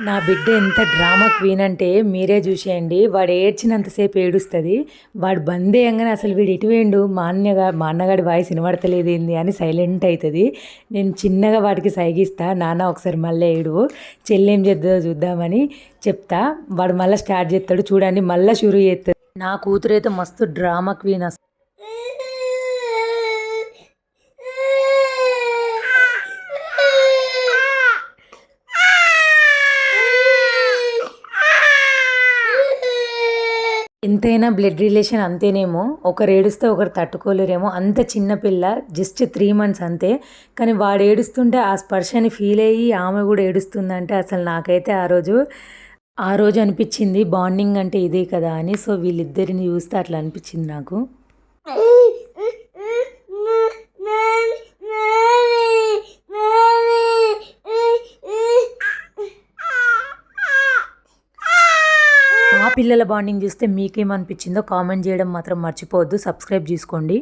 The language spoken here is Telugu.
నా బిడ్డ ఎంత డ్రామా క్వీన్ అంటే మీరే చూసేయండి. వాడు ఏడ్చినంతసేపు ఏడుస్తుంది. వాడు బందేయంగానే అసలు వీడు ఎటు వేయండు మా అన్నగాడి వాయిస్ వినబడతలేదు ఏంది అని సైలెంట్ అవుతుంది. నేను చిన్నగా వాడికి సైగిస్తా, నాన్న ఒకసారి మళ్ళీ ఏడు, చెల్లేం చేద్దో చూద్దామని చెప్తా. వాడు మళ్ళీ స్టార్ట్ చేస్తాడు, చూడండి మళ్ళీ షురూ చేస్తాడు. నా కూతురైతే మస్తు డ్రామా క్వీన్ అసలు. ఎంతైనా బ్లడ్ రిలేషన్ అంతేనేమో, ఒకరు ఏడుస్తే ఒకరు తట్టుకోలేరేమో. అంత చిన్న పిల్ల, జస్ట్ 3 months అంతే. కానీ వాడు ఏడుస్తుంటే ఆ స్పర్శని ఫీల్ అయ్యి ఆమె కూడా ఏడుస్తుందంటే అసలు నాకైతే ఆ రోజు అనిపించింది బాండింగ్ అంటే ఇదే కదా అని. సో వీళ్ళిద్దరిని చూస్తే అట్లా అనిపించింది నాకు. మా పిల్లల బాండింగ్ చూస్తే మీకేమనిపించిందో కామెంట్ చేయడం మాత్రం మర్చిపోవద్దు. సబ్స్క్రైబ్ చేసుకోండి.